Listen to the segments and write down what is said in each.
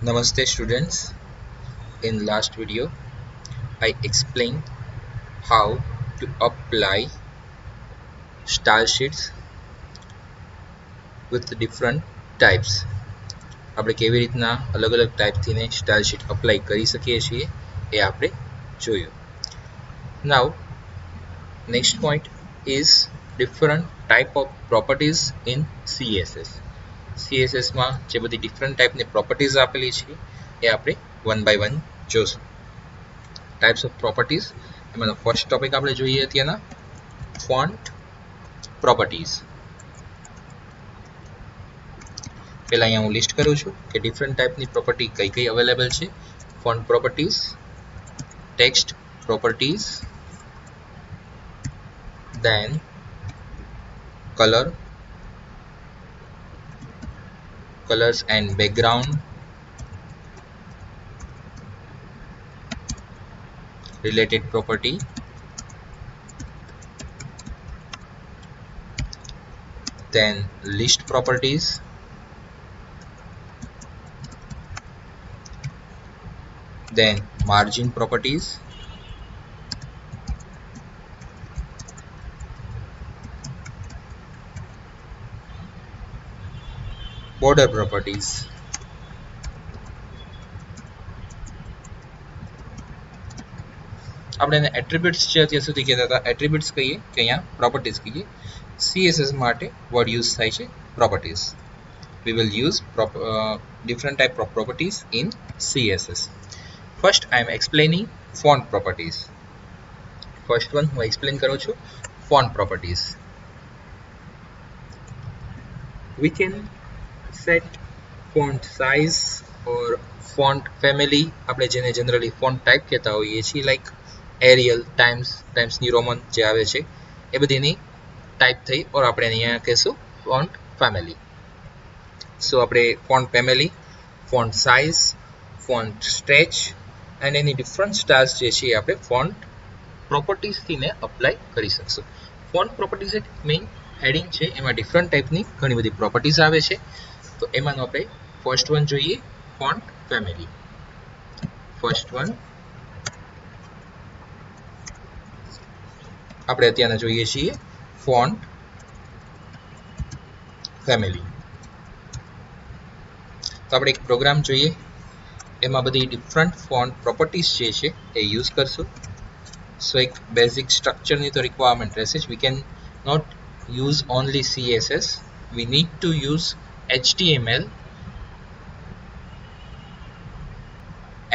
Namaste students. In last video I explained how to apply style sheets with different types. આપણે કેવી રીતના અલગ અલગ ટાઈપથી ને સ્ટાઇલ શીટ અપ્લાય કરી શકીએ છીએ એ આપણે જોયું. Now next point is different type of properties in CSS. CSS માં જે બધી different ટાઈપની પ્રોપર્ટીઝ આપેલી છે એ આપણે one by one જોશું. Types of properties એમાંનો ફર્સ્ટ ટોપિક આપણે જોઈએ અત્યારના ફોન્ટ પ્રોપર્ટીઝ. પહેલા અહીંયા હું લિસ્ટ કરું છું કે ડિફરન્ટ ટાઈપની પ્રોપર્ટી કઈ કઈ અવેલેબલ છે. Font properties, text properties, then colors and background, related property, then list properties, then margin properties, border properties. આપણે એને એટ્રીબ્યુટ્સ છે અત્યાર સુધી કહેતા હતા, એટ્રીબ્યુટ્સ કહીએ કે અહીંયા પ્રોપર્ટીઝ કહીએ. CSS માટે વર્ડ યુઝ થાય છે properties. We will use different type of properties in CSS. First I am explaining font properties. First one હું explain કરું છું font properties. We can set font size or font family, આપણે જેને generally font type કહેતા હોઈએ છીએ, like Arial, Times New Roman જે આવે છે એ બધીની ટાઈપ થઈ, ઓર આપણે અહીંયા કહેશું font family. સો આપણે font family, font size, font stretch and any different styles જે છે આપણે font પ્રોપર્ટીઝથી ને અપ્લાય કરી શકશું. ફોન્ટ પ્રોપર્ટીઝ એક મેઇન હેડિંગ છે, એમાં ડિફરન્ટ ટાઈપની ઘણી બધી પ્રોપર્ટીઝ આવે છે. તો એમાંનો આપણે ફર્સ્ટ વન જોઈએ ફોન્ટ ફેમિલી. ફર્સ્ટ વન આપણે અત્યારના જોઈએ છીએ ફોન્ટ ફેમિલી. તો આપણે એક પ્રોગ્રામ જોઈએ, એમાં બધી ડિફરન્ટ ફોન્ટ પ્રોપર્ટીઝ જે છે એ યુઝ કરશું. સો એક બેઝિક સ્ટ્રક્ચરની તો રિક્વાયરમેન્ટ રહેશે જ. We can not use only CSS, we need to use HTML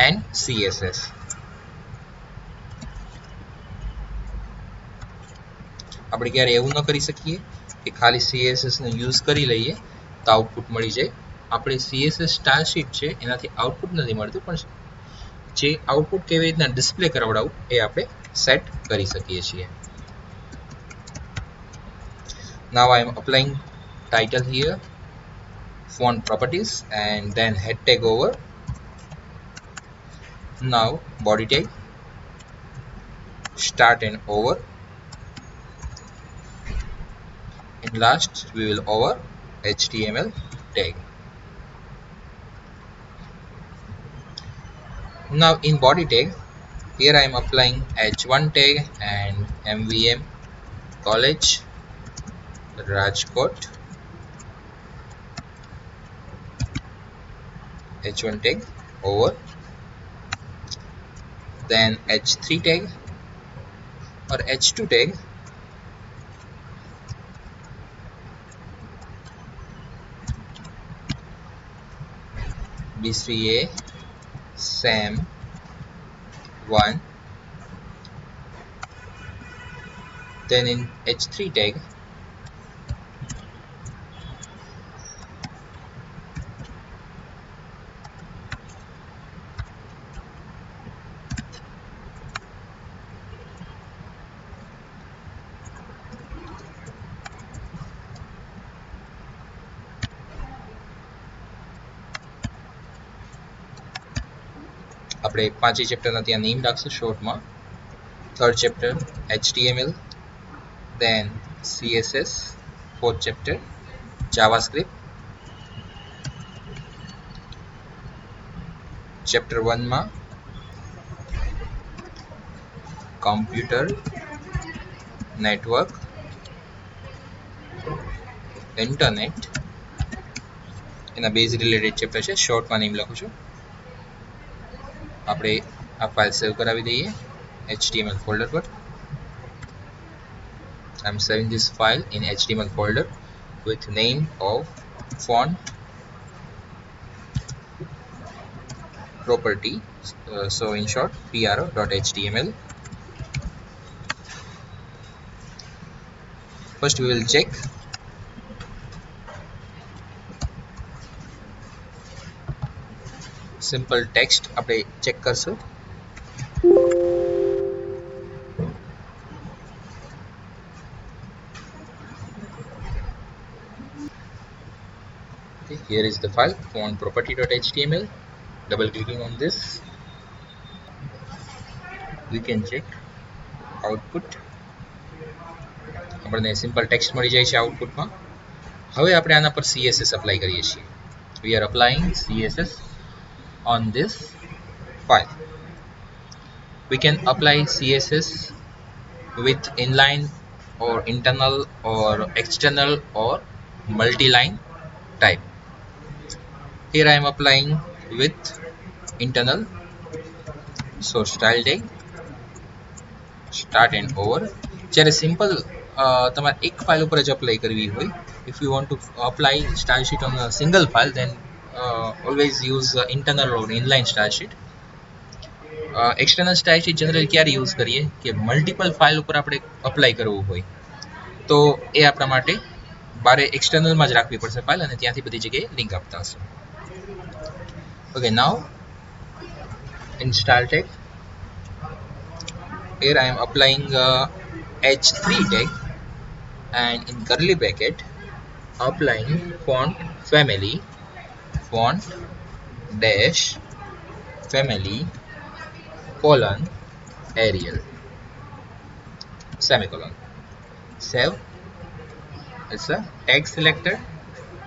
and CSS. આપણે ક્યારે એવું ન કરી શકીએ કે ખાલી CSS નો યુઝ કરી લઈએ તો આઉટપુટ મળી જાય. આપણે CSS સ્ટાઇલ શીટ છે એનાથી આઉટપુટ નથી મળતું, પણ જે આઉટપુટ કેવી રીતના ડિસ્પ્લે કરાવડાવું એ આપણે સેટ કરી શકીએ છીએ. Now I am applying title here, font properties, and then head tag over. Now body tag, start and over, and last we will over HTML tag. Now in body tag, here I am applying H1 tag and MVM College Rajkot, H1 tag over, then H3 tag or H2 tag, BCA Sam 1, then in H3 tag આપણે પાંચે ચેપ્ટરના ત્યાં name રાખશું શોર્ટમાં. Third chapter HTML, then CSS, fourth chapter JavaScript, chapter 1 માં computer network internet એના base related chapter છે. શોર્ટમાં name લખું છું. આપણે આ ફાઇલ સેવ કરાવી દઈએ HTML ફોલ્ડર પર. I'm saving this file in HTML folder with name of font property, so in short pro.html. First we will check simple text. આપણે ચેક કરશું. Okay, here is the file font property.html. Double clicking on this, we can check output. આપણને simple text મળી જાય છે આઉટપુટમાં. હવે આપણે આના પર CSS અપ્લાય કરીએ છીએ. We are applying CSS on this file. We can apply CSS with inline or internal or external or multi-line type. Here I am applying with internal, so style tag start and over. જ્યારે simple તમારે એક file ઉપર જ apply કરવી હોય, if you want to apply style sheet on a single file, then always use internal or inline style sheet. external style sheet generally ક્યારે use કરીએ કે મલ્ટિપલ ફાઇલ ઉપર આપણે અપ્લાય કરવું હોય તો એ આપણા માટે બારે એક્સટર્નલમાં જ રાખવી પડશે ફાઇલ અને ત્યાંથી બધી જગ્યાએ લિંક આપતા હશે. Okay, now in style tag, here I am applying h3 tag and in curly bracket applying font family font dash family colon Arial semicolon. Save. It's a tag selector.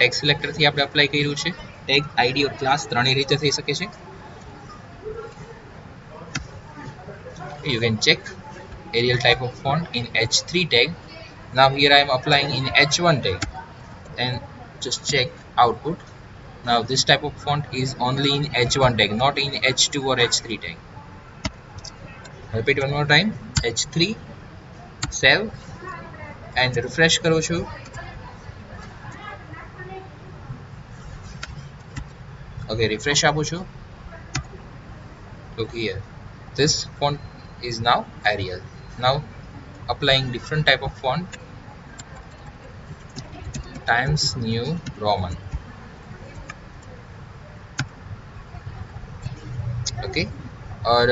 Tag selector થી આપણે apply કર્યું છે. tag id or class ત્રણેય રીતે થઈ શકે છે. You can check Arial type of font in h3 tag. Now here I am applying in h1 tag and just check output. Now this type of font is only in h1 tag, not in h2 or h3 tag. Repeat one more time. h3 save and refresh કરું છું. Okay, refresh આપું છું. Look here, this font is now Arial. Now applying different type of font, Times New Roman. Okay, और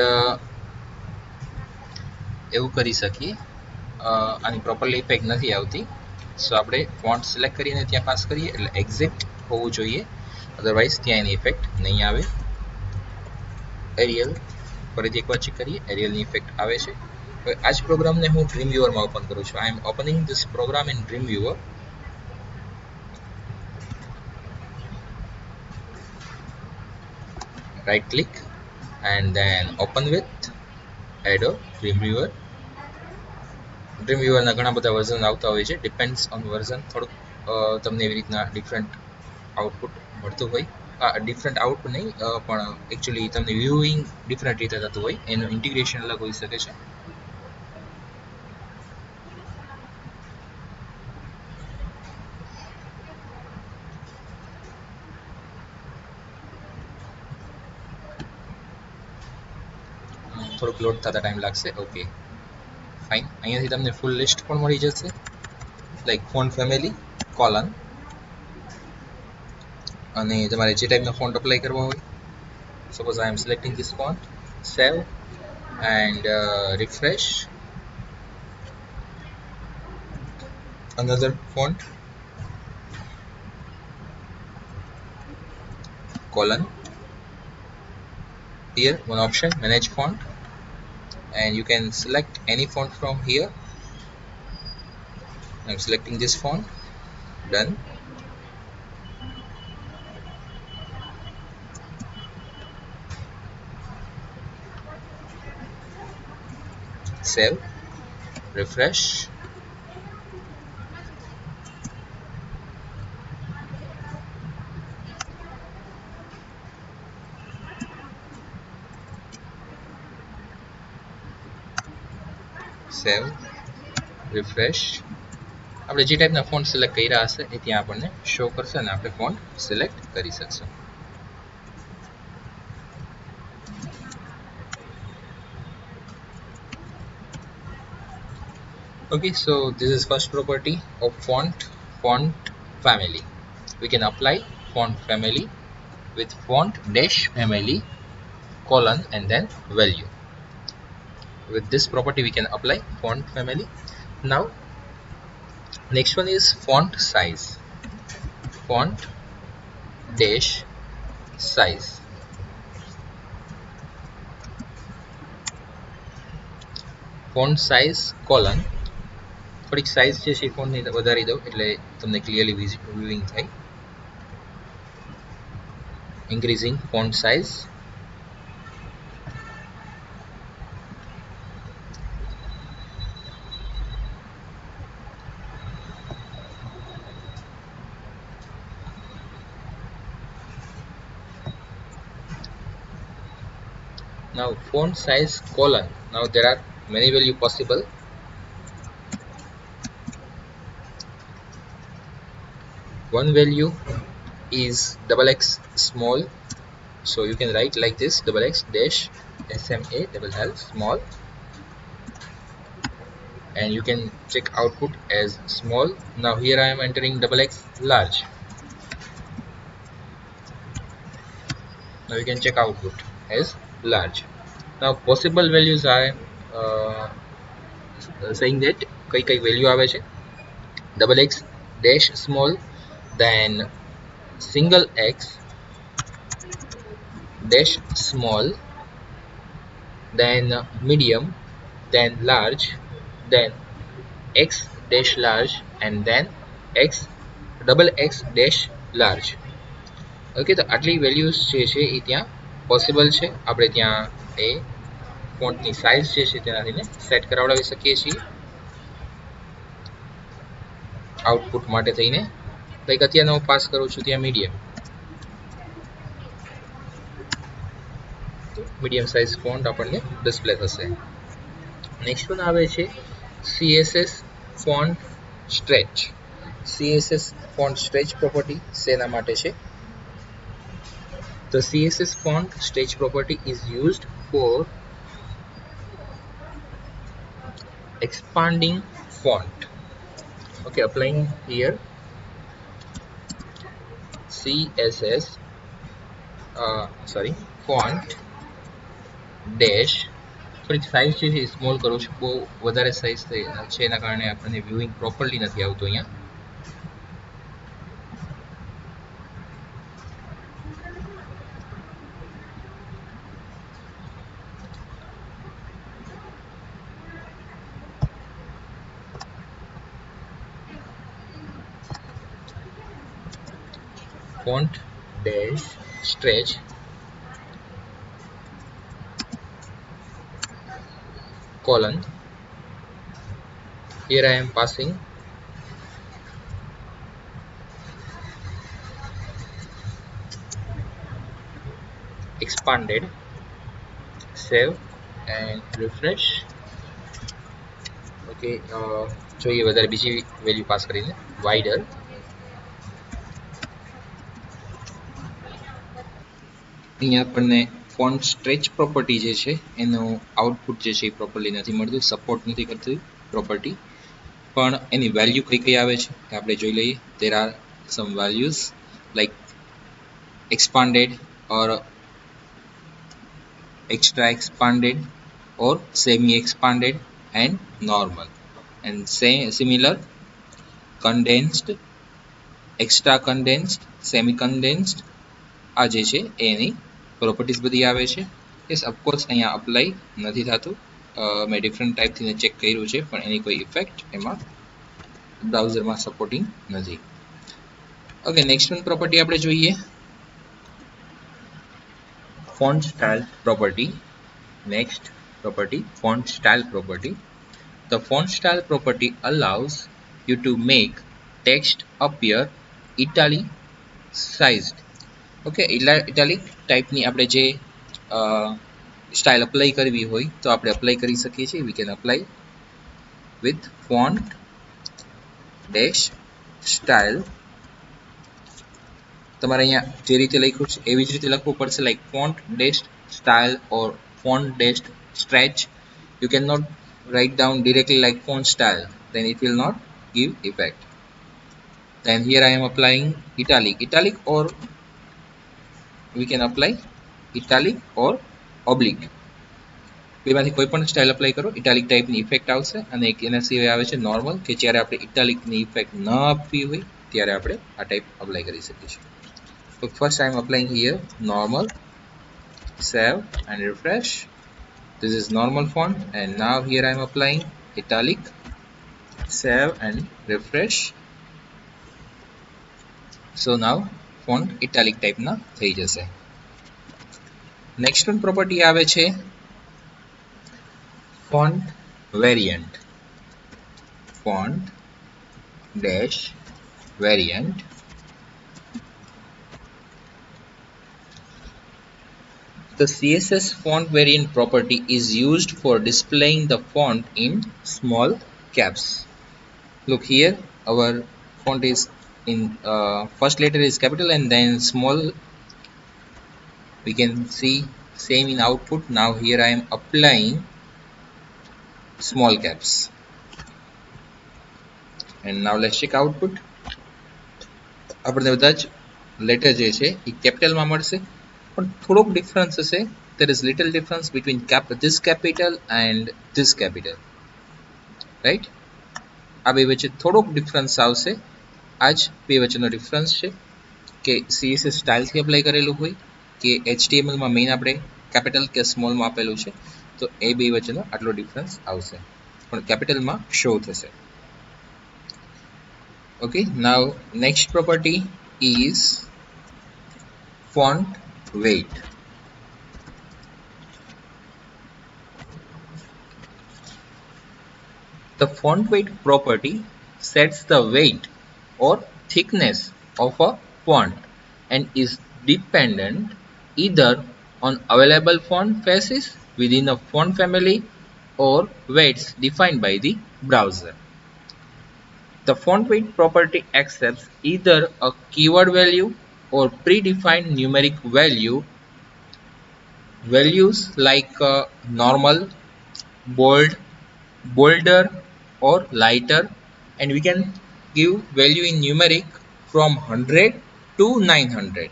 એવું કરી શકીએ. આની properly effect નથી આવતી, સો આપણે ફોન્ટ સિલેક્ટ કરીને ત્યાં પાસ કરીએ એટલે એક્ઝેક્ટ હોવું જોઈએ, અધરવાઇઝ ત્યાં એની ઇફેક્ટ નહીં આવે. એરિયલ ફરીથી એકવાર ચેક કરીએ, એરિયલની ઇફેક્ટ આવે છે. હવે આ જ પ્રોગ્રામને હું ડ્રીમ વ્યુઅરમાં ઓપન કરું છું. I am opening this program in Dreamweaver. Right click and then open with Adobe Dreamweaver. Dreamweaver ના ઘણા બધા વર્ઝન આવતા હોય છે. Depends on version. થોડુંક તમને એવી રીતના ડિફરન્ટ આઉટપુટ મળતું હોય. ડિફરન્ટ આઉટપુટ નહીં પણ એકચ્યુઅલી તમને વ્યુઇંગ ડિફરન્ટ રીતે થતું હોય, એનું ઇન્ટિગ્રેશન અલગ હોઈ શકે છે. થોડુંક લોડ થતા ટાઈમ લાગશે. Okay fine. અહીંયાથી તમને ફૂલ લિસ્ટ પણ મળી જશે, લાઈક ફોન્ટ ફેમિલી કોલન, અને તમારે જે ટાઈપનો ફોન્ટ અપ્લાય કરવો હોય. Suppose I am selecting this font. Save and refresh. another font colon. Here one option, manage font, and you can select any font from here. I'm selecting this font. Done. save, refresh. Save, refresh. આપણે જે ટાઈપના font select કર્યા હશે એ ત્યાં આપણને show કરશે અને આપણે ફોન્ટ સિલેક્ટ કરી શકશું. Okay, so this is first property of font family. We can apply font family with font dash family colon and then value. With this property we can apply font family. Now next one is font size. Font dash size. Font size colon. થોડીક size જે છે ફોન્ટની વધારી દઉં એટલે તમને clearly viewing થાય. Increasing font size. Now font size colon. Now there are many value possible. One value is XX small, so you can write like this: XX dash SMA double L small, and you can check output as small. Now here I am entering XX large. Now you can check output as large. Now possible values are saying that કઈ value આવે છે. XX dash small, then single x dash small, then medium, then large, then x dash large, and then double x dash large. Okay, તો આટલી values જે છે એ ત્યાં possible છે. આપણે ત્યાં એ ફોન્ટની સાઇઝ જે છે તેનાથી સેટ કરાવડાવી શકીએ છીએ આઉટપુટ માટે થઈને. લાઈક અત્યારે હું પાસ કરું છું ત્યાં મીડિયમ સાઇઝ ફોન્ટ આપણને ડિસ્પ્લે થશે. નેક્સ્ટ વન આવે છે CSS font stretch. CSS font stretch property શેના માટે છે? The CSS font stretch property is used for expanding font. Okay, applying here CSS font dash. થોડીક સાઇઝ છે એ સ્મોલ કરું છું, બહુ વધારે સાઇઝ છે એના કારણે આપણને વ્યુઇંગ પ્રોપરલી નથી આવતું અહીંયા. Font dash stretch colon. Here I am passing expanded. Save and refresh. Okay, જોઈએ વધારે બીજી વેલ્યુ પાસ કરીને wider. અહીંયા આપણને ફોન્ટ સ્ટ્રેચ પ્રોપર્ટી જે છે એનું આઉટપુટ જે છે એ પ્રોપરલી નથી મળતું, સપોર્ટ નથી કરતું પ્રોપર્ટી. પણ એની વેલ્યુ કઈ આવે છે એ આપણે જોઈ લઈએ. There are some values like expanded or extra expanded or semi expanded and normal, and similar condensed, extra condensed, semi condensed. આ જે છે એની પ્રોપર્ટીઝ બધી આવે છે. યસ, ઓફકોર્સ અહીંયા અપ્લાય નથી થતું. મેં ડિફરન્ટ ટાઈપથી ચેક કર્યું છે પણ એની કોઈ ઇફેક્ટ એમાં બ્રાઉઝરમાં સપોર્ટિંગ નથી. ઓકે, નેક્સ્ટ વન પ્રોપર્ટી આપણે જોઈએ font style property. Next property, font style property. The font style property allows you to make text appear italicized. Okay, italic type ની આપણે જે સ્ટાઇલ અપ્લાય કરવી હોય તો આપણે અપ્લાય કરી શકીએ છીએ. We can apply with font dash style. તમારે અહીંયા જે રીતે લખ્યું છે એવી જ રીતે લખવું પડશે, like font dash style or font dash stretch. You cannot write down directly like font style, then it will not give effect. Then here I am applying italic, or we can apply italic or oblique. બેમાંથી કોઈ પણ style apply કરો, italic ટાઈપની effect આવશે. અને એક એના સિવાય આવે છે નોર્મલ, કે જ્યારે આપણે ઇટાલિકની ઇફેક્ટ ન આપવી હોય ત્યારે આપણે આ ટાઈપ અપ્લાય કરી શકીએ છીએ. So first I am applying here normal, save and refresh. This is normal font, and now here I am applying italic, save and refresh. So now font italic type ના થઈ જશે. Next one property આવે છે font variant. Font dash variant. The CSS font variant property is used for displaying the font in small caps. Look here, our font is in first letter is capital and then small. We can see same in output. Now here I am applying small caps, and now let's check output. આપણે બધા જ letter જે છે એ કેપિટલમાં મળશે, પણ થોડોક difference હશે. there is little difference between this capital and this capital, right? આ બે વચ્ચે થોડોક ડિફરન્સ આવશે. આ જ બે વચ્ચેનો ડિફરન્સ છે કે CSS સ્ટાઇલથી અપ્લાય કરેલું હોય કે HTMLમાં મેઇન આપણે કેપિટલ કે સ્મોલમાં આપેલું છે, તો એ બે વચ્ચેનો આટલો ડિફરન્સ આવશે, પણ કેપિટલમાં શો થશે. Okay, now next property is font weight. The font weight property sets the weight or thickness of a font and is dependent either on available font faces within a font family or weights defined by the browser. The font weight property accepts either a keyword value or predefined numeric value. Values like normal, bold, bolder or lighter, and we can give value in numeric from 100 to 900.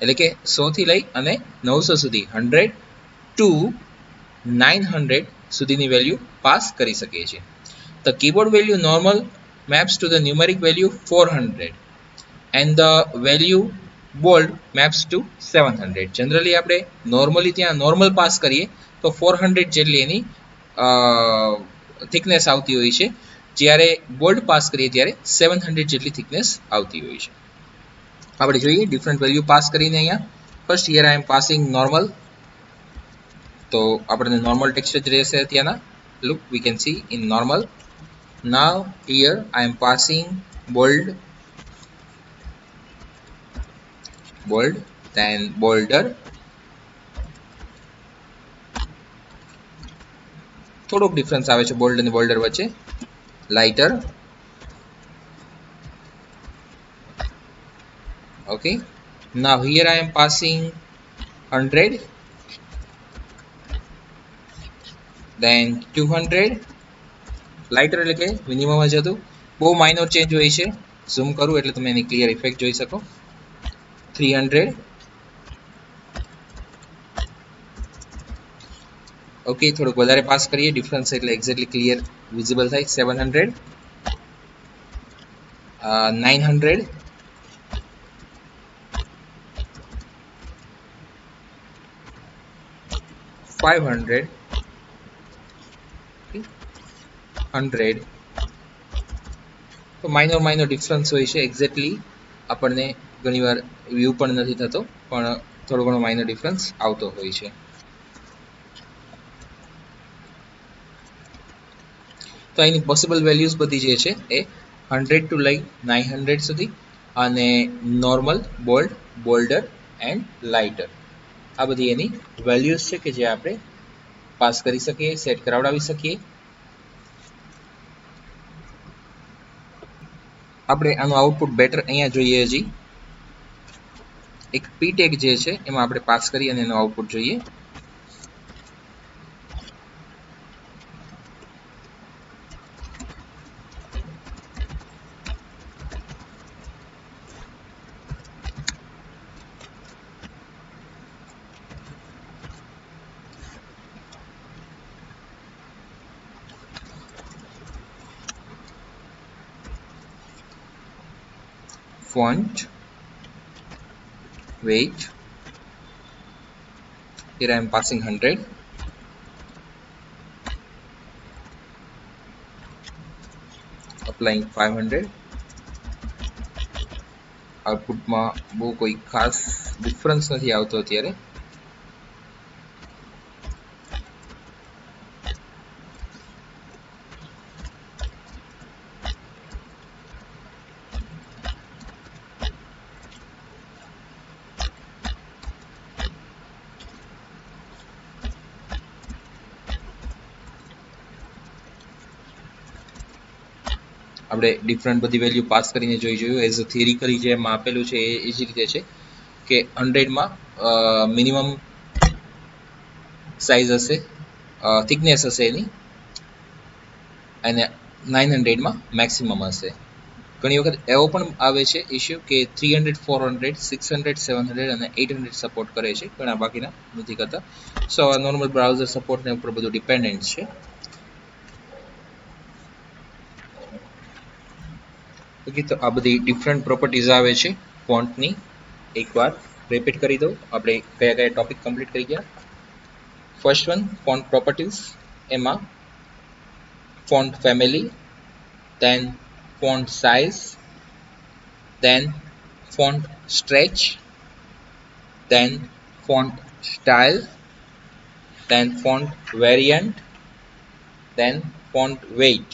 એટલે કે 100 થી લઈ અને 900 સુધી, 100 to 900 સુધીની value pass કરી શકીએ છીએ. The keyboard value normal maps to the numeric value 400 and the value bold maps to 700. Generally આપણે normally ત્યાં normal પાસ કરીએ તો 400 જેટલી એની thickness આવતી હોય છે, જ્યારે bold પાસ કરીએ ત્યારે 700 જેટલી thickness આવતી હોય છે. આપણે જોઈએ ડિફરન્ટ વેલ્યુ પાસ કરીને અહીંયા. First here I am passing normal, તો આપણને નોર્મલ ટેક્સ્ચર જ રહેશે ત્યાંના. Look, we can see in normal. Now here I am passing bold, then bolder. થોડોક ડિફરન્સ આવે છે બોલ્ડ અને બોલ્ડર વચ્ચે. Lighter. Okay, now here I am passing 100, then 200. Lighter એટલે કે મિનિમમ જ હતું. બહુ માઇનોર ચેન્જ હોય છે, ઝૂમ કરું એટલે તમે એની ક્લિયર ઇફેક્ટ જોઈ શકો. 300. ઓકે, થોડુંક વધારે પાસ કરીએ ડિફરન્સ એટલે એક્ઝેક્ટલી ક્લિયર વિઝિબલ થાય. 700, 900, 500, 100. તો માઇનોર ડિફરન્સ હોય છે, એક્ઝેક્ટલી આપણને ઘણીવાર વ્યૂ પણ નથી થતો, પણ થોડો ઘણો માઇનોર ડિફરન્સ આવતો હોય છે. તો અહીંની પોસિબલ વેલ્યુઝ બધી જે છે એ 100 ટુ લઈ 900 સુધી અને normal, bold, bolder and lighter આ બધી એની વેલ્યુઝ છે કે જે આપણે પાસ કરી શકીએ, સેટ કરાવડાવી શકીએ. આપણે આનું આઉટપુટ બેટર અહીંયા જોઈએ. હજી એક પી ટેગ જે છે એમાં આપણે પાસ કરી અને એનું આઉટપુટ જોઈએ. font weight, here I am passing 100, applying 500. આઉટપુટમાં બહુ કોઈ ખાસ ડિફરન્સ નથી આવતો અત્યારે. આપણે ડિફરન્ટ બધી વેલ્યુ પાસ કરીને જોયું એઝ અ થિયરિકલી જે એમાં આપેલું છે એ જ રીતે છે કે 100માં મિનિમમ સાઇઝ હશે, થિકનેસ હશે એની, અને 900માં મેક્સિમમ હશે. ઘણી વખત એવો પણ આવે છે ઇશ્યુ કે 300, 400, 600, 700 અને 800 સપોર્ટ કરે છે, ઘણા બાકીના નથી કરતા. સો આ નોર્મલ બ્રાઉઝર સપોર્ટને ઉપર બધું ડિપેન્ડન્ટ છે. ઓકે, તો આ બધી ડિફરન્ટ પ્રોપર્ટીઝ આવે છે ફોન્ટની. એકવાર રિપીટ કરી દઉં, આપણે કયા કયા ટોપિક કમ્પ્લીટ કરી ગયા. ફર્સ્ટ વન ફોન્ટ પ્રોપર્ટીઝ, એમાં font family, then font size, then font stretch, then font style, then font variant, then font weight.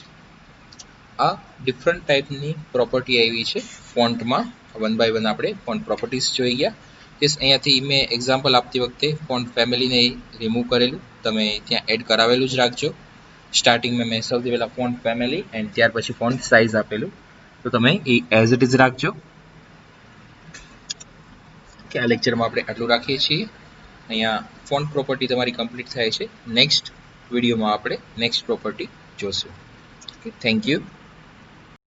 આ ડિફરન્ટ ટાઈપની પ્રોપર્ટી આવી છે ફોન્ટમાં. વન બાય વન આપણે ફોન્ટ પ્રોપર્ટીઝ જોઈ ગયા. યસ, અહીંયાથી મેં એક્ઝામ્પલ આપતી વખતે ફોન્ટ ફેમિલીને રિમૂવ કરેલું, તમે ત્યાં એડ કરાવેલું જ રાખજો. સ્ટાર્ટિંગમાં મેં સૌથી પહેલાં ફોન્ટ ફેમિલી એન્ડ ત્યાર પછી ફોન્ટ સાઇઝ આપેલું, તો તમે એ એઝ ઇટ ઇઝ રાખજો. કે આ લેક્ચરમાં આપણે આટલું રાખીએ છીએ. અહીંયા ફોન્ટ પ્રોપર્ટી તમારી કમ્પ્લીટ થાય છે. નેક્સ્ટ વિડીયોમાં આપણે નેક્સ્ટ પ્રોપર્ટી જોશું. Okay, thank you.